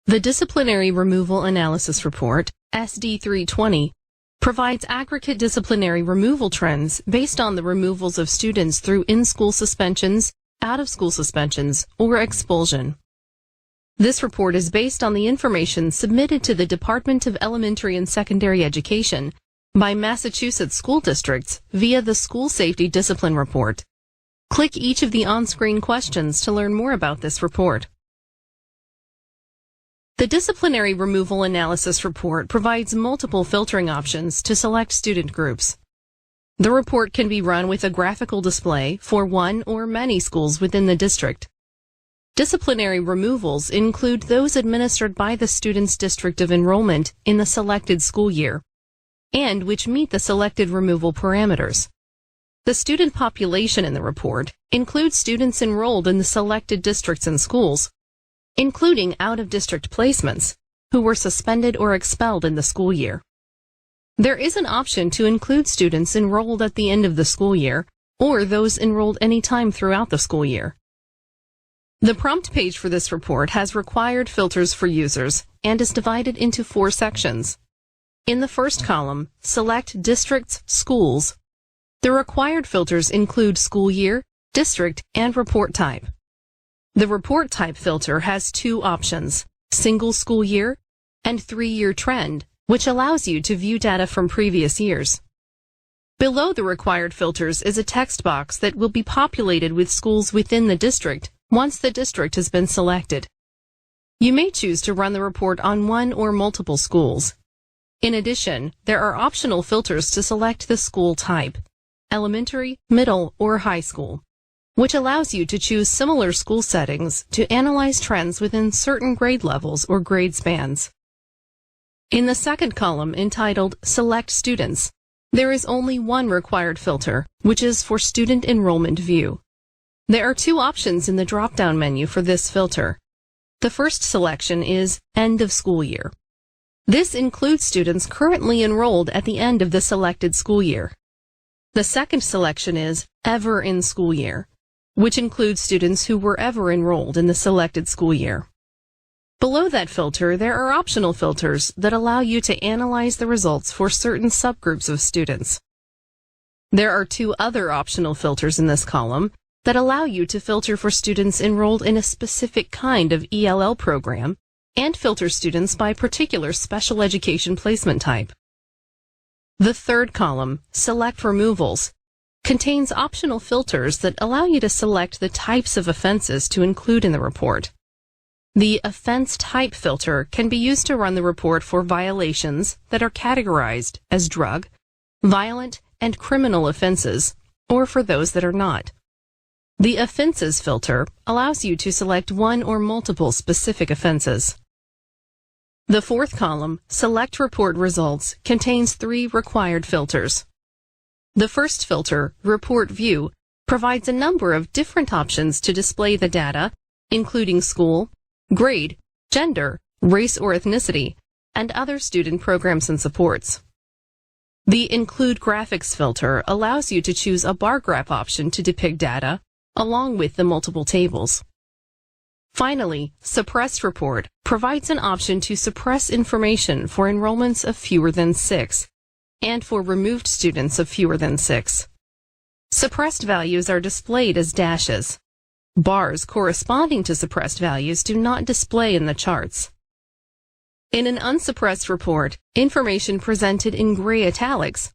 The Disciplinary Removal Analysis Report, SD320, provides aggregate disciplinary removal trends based on the removals of students through in-school suspensions, out-of-school suspensions, or expulsion. This report is based on the information submitted to the Department of Elementary and Secondary Education by Massachusetts school districts via the School Safety Discipline Report. Click each of the on-screen questions to learn more about this report. The Disciplinary Removal Analysis Report provides multiple filtering options to select student groups. The report can be run with a graphical display for one or many schools within the district. Disciplinary removals include those administered by the student's district of enrollment in the selected school year, and which meet the selected removal parameters. The student population in the report includes students enrolled in the selected districts and schools, including out-of-district placements, who were suspended or expelled in the school year. There is an option to include students enrolled at the end of the school year, or those enrolled any time throughout the school year. The prompt page for this report has required filters for users and is divided into 4 sections. In the first column, select Districts, Schools. The required filters include school year, district, and report type. The report type filter has 2 options, single school year and 3-year trend, which allows you to view data from previous years. Below the required filters is a text box that will be populated with schools within the district once the district has been selected. You may choose to run the report on one or multiple schools. In addition, there are optional filters to select the school type, elementary, middle, or high school, which allows you to choose similar school settings to analyze trends within certain grade levels or grade spans. In the second column entitled Select Students, there is only one required filter, which is for Student Enrollment View. There are 2 options in the drop-down menu for this filter. The first selection is End of School Year. This includes students currently enrolled at the end of the selected school year. The second selection is Ever in School Year, which includes students who were ever enrolled in the selected school year. Below that filter, there are optional filters that allow you to analyze the results for certain subgroups of students. There are 2 other optional filters in this column that allow you to filter for students enrolled in a specific kind of ELL program and filter students by particular special education placement type. The third column, Select Removals, contains optional filters that allow you to select the types of offenses to include in the report. The Offense Type filter can be used to run the report for violations that are categorized as drug, violent, and criminal offenses, or for those that are not. The Offenses filter allows you to select one or multiple specific offenses. The fourth column, Select Report Results, contains 3 required filters. The first filter, Report View, provides a number of different options to display the data, including school, grade, gender, race or ethnicity, and other student programs and supports. The Include Graphics filter allows you to choose a bar graph option to depict data, along with the multiple tables. Finally, Suppressed Report provides an option to suppress information for enrollments of fewer than 6, and for removed students of fewer than 6. Suppressed values are displayed as dashes. Bars corresponding to suppressed values do not display in the charts. In an unsuppressed report, information presented in gray italics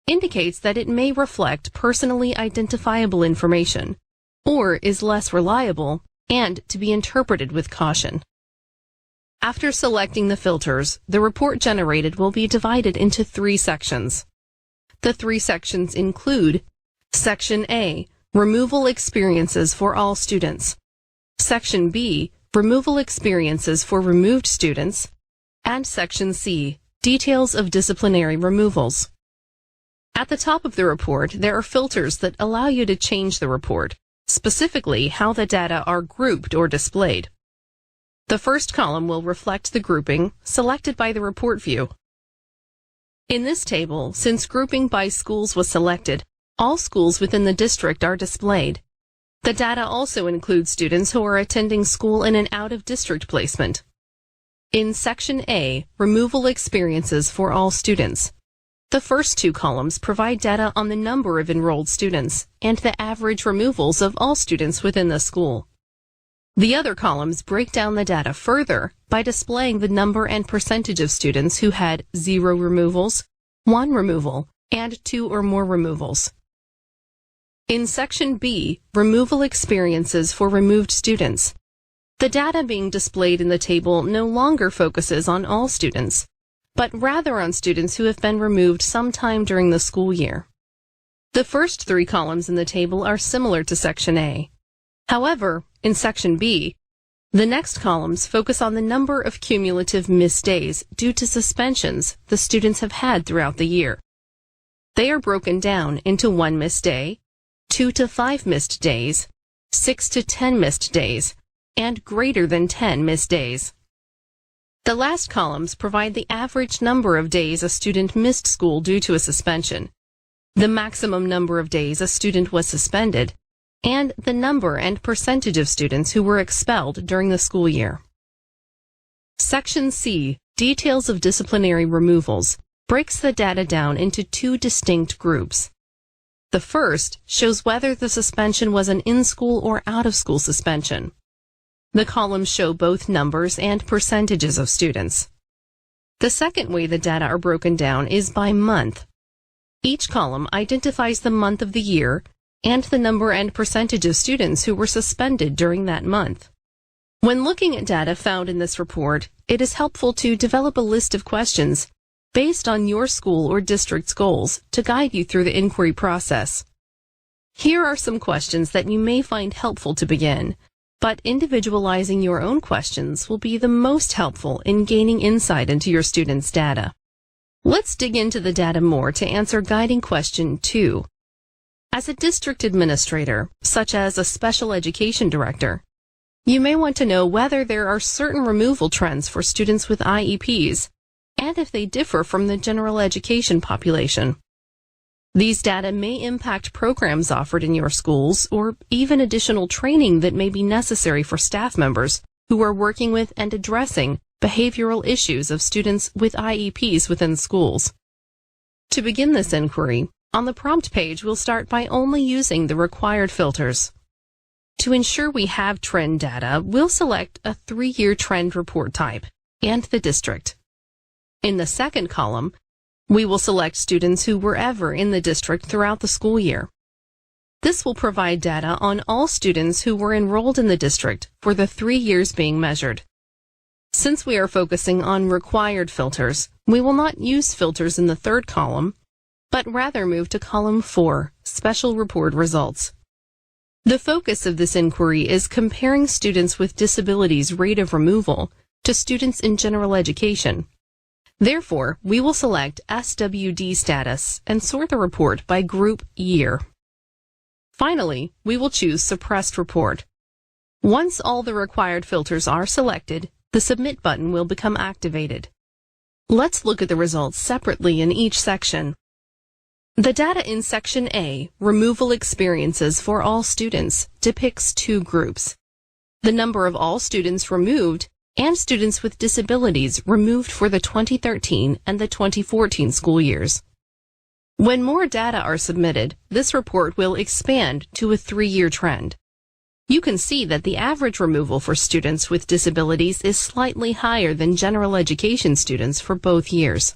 indicates that it may reflect personally identifiable information, or is less reliable, and to be interpreted with caution. After selecting the filters, the report generated will be divided into 3 sections. The 3 sections include Section A, Removal Experiences for all students, Section B, Removal Experiences for removed students, and Section C, Details of disciplinary removals. At the top of the report, there are filters that allow you to change the report, specifically how the data are grouped or displayed. The first column will reflect the grouping selected by the report view. In this table, since grouping by schools was selected, all schools within the district are displayed. The data also includes students who are attending school in an out-of-district placement. In Section A, Removal Experiences for All Students, the first two columns provide data on the number of enrolled students and the average removals of all students within the school. The other columns break down the data further by displaying the number and percentage of students who had 0 removals, 1 removal, and 2 or more removals. In Section B, Removal Experiences for Removed Students, the data being displayed in the table no longer focuses on all students, but rather on students who have been removed sometime during the school year. The first 3 columns in the table are similar to Section A. However, in Section B, the next columns focus on the number of cumulative missed days due to suspensions the students have had throughout the year. They are broken down into 1 missed day, 2 to 5 missed days, 6 to 10 missed days, and greater than 10 missed days. The last columns provide the average number of days a student missed school due to a suspension, the maximum number of days a student was suspended, and the number and percentage of students who were expelled during the school year. Section C, Details of Disciplinary Removals, breaks the data down into 2 distinct groups. The first shows whether the suspension was an in-school or out-of-school suspension. The columns show both numbers and percentages of students. The second way the data are broken down is by month. Each column identifies the month of the year and the number and percentage of students who were suspended during that month. When looking at data found in this report, it is helpful to develop a list of questions based on your school or district's goals to guide you through the inquiry process. Here are some questions that you may find helpful to begin, but individualizing your own questions will be the most helpful in gaining insight into your students' data. Let's dig into the data more to answer guiding question 2. As a district administrator, such as a special education director, you may want to know whether there are certain removal trends for students with IEPs, and if they differ from the general education population. These data may impact programs offered in your schools, or even additional training that may be necessary for staff members who are working with and addressing behavioral issues of students with IEPs within schools. To begin this inquiry, on the prompt page, we'll start by only using the required filters. To ensure we have trend data, we'll select a 3-year trend report type and the district. In the second column, we will select students who were ever in the district throughout the school year. This will provide data on all students who were enrolled in the district for the 3 years being measured. Since we are focusing on required filters, we will not use filters in the third column, but rather move to column 4, Special Report Results. The focus of this inquiry is comparing students with disabilities rate of removal to students in general education. Therefore, we will select SWD status and sort the report by group year. Finally, we will choose Suppressed Report. Once all the required filters are selected, the Submit button will become activated. Let's look at the results separately in each section. The data in Section A, Removal Experiences for All Students, depicts 2 groups: the number of all students removed and students with disabilities removed for the 2013 and the 2014 school years. When more data are submitted, this report will expand to a 3-year trend. You can see that the average removal for students with disabilities is slightly higher than general education students for both years.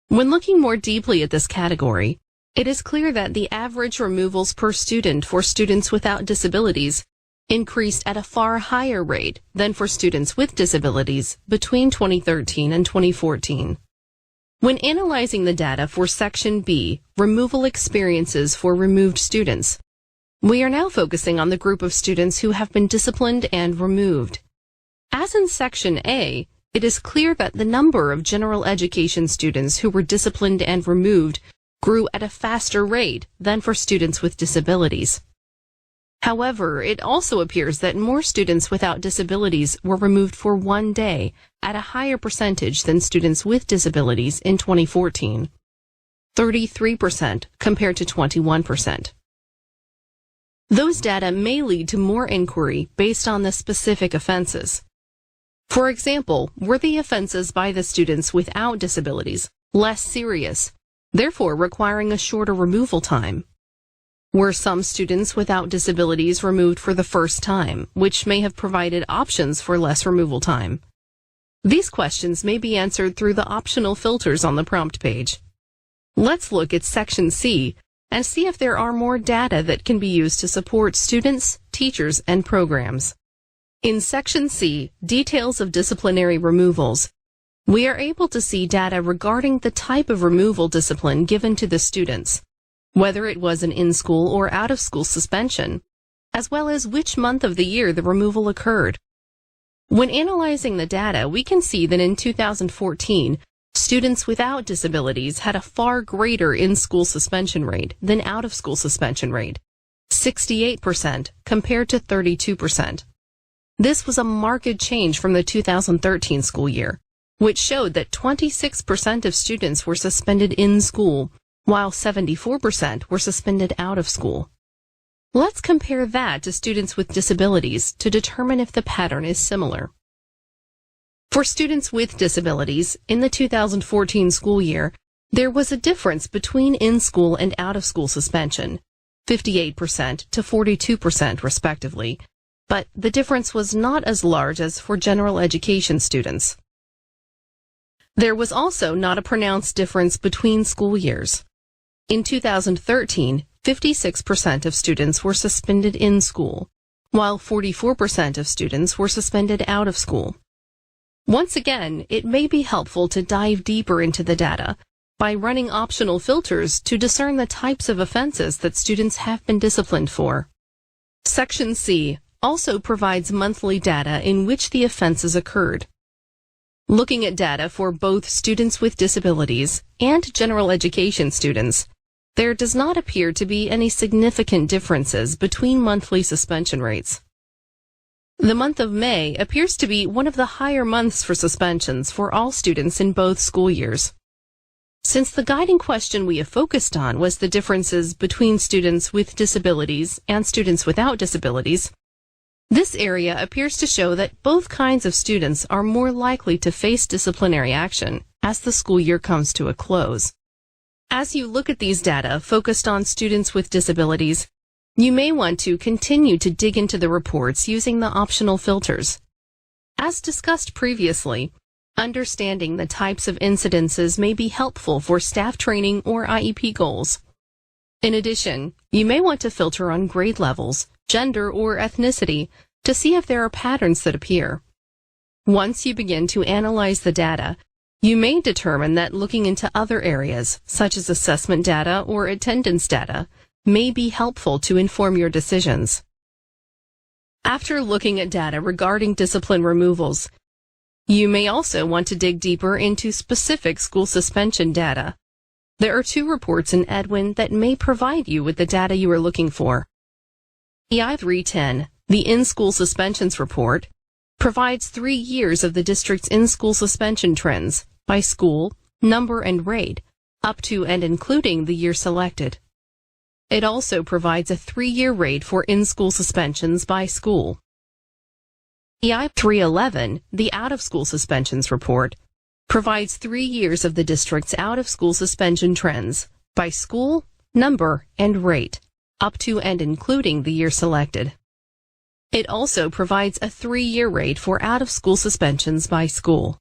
When looking more deeply at this category, it is clear that the average removals per student for students without disabilities increased at a far higher rate than for students with disabilities between 2013 and 2014. When analyzing the data for Section B, Removal Experiences for Removed Students, we are now focusing on the group of students who have been disciplined and removed. As in Section A, it is clear that the number of general education students who were disciplined and removed grew at a faster rate than for students with disabilities. However, it also appears that more students without disabilities were removed for 1 day at a higher percentage than students with disabilities in 2014, 33% compared to 21%. Those data may lead to more inquiry based on the specific offenses. For example, were the offenses by the students without disabilities less serious, therefore requiring a shorter removal time? Were some students without disabilities removed for the first time, which may have provided options for less removal time? These questions may be answered through the optional filters on the prompt page. Let's look at Section C and see if there are more data that can be used to support students, teachers, and programs. In Section C, Details of Disciplinary Removals, we are able to see data regarding the type of removal discipline given to the students, whether it was an in-school or out-of-school suspension, as well as which month of the year the removal occurred. When analyzing the data, we can see that in 2014, students without disabilities had a far greater in-school suspension rate than out-of-school suspension rate, 68% compared to 32%. This was a marked change from the 2013 school year, which showed that 26% of students were suspended in school, while 74% were suspended out of school. Let's compare that to students with disabilities to determine if the pattern is similar. For students with disabilities, in the 2014 school year, there was a difference between in-school and out-of-school suspension, 58% to 42% respectively, but the difference was not as large as for general education students. There was also not a pronounced difference between school years. In 2013, 56% of students were suspended in school, while 44% of students were suspended out of school. Once again, it may be helpful to dive deeper into the data by running optional filters to discern the types of offenses that students have been disciplined for. Section C also provides monthly data in which the offenses occurred. Looking at data for both students with disabilities and general education students, there does not appear to be any significant differences between monthly suspension rates. The month of May appears to be one of the higher months for suspensions for all students in both school years. Since the guiding question we have focused on was the differences between students with disabilities and students without disabilities, this area appears to show that both kinds of students are more likely to face disciplinary action as the school year comes to a close. As you look at these data focused on students with disabilities, you may want to continue to dig into the reports using the optional filters. As discussed previously, understanding the types of incidences may be helpful for staff training or IEP goals. In addition, you may want to filter on grade levels, gender, or ethnicity to see if there are patterns that appear. Once you begin to analyze the data, you may determine that looking into other areas, such as assessment data or attendance data, may be helpful to inform your decisions. After looking at data regarding discipline removals, you may also want to dig deeper into specific school suspension data. There are 2 reports in Edwin that may provide you with the data you are looking for. EI 310, the In-School Suspensions Report, provides 3 years of the district's in-school suspension trends by school, number, and rate, up to and including the year selected. It also provides a 3-year rate for in-school suspensions by school. EI 311, the Out-of-School Suspensions Report, provides 3 years of the district's out-of-school suspension trends by school, number, and rate, up to and including the year selected. It also provides a 3-year rate for out-of-school suspensions by school.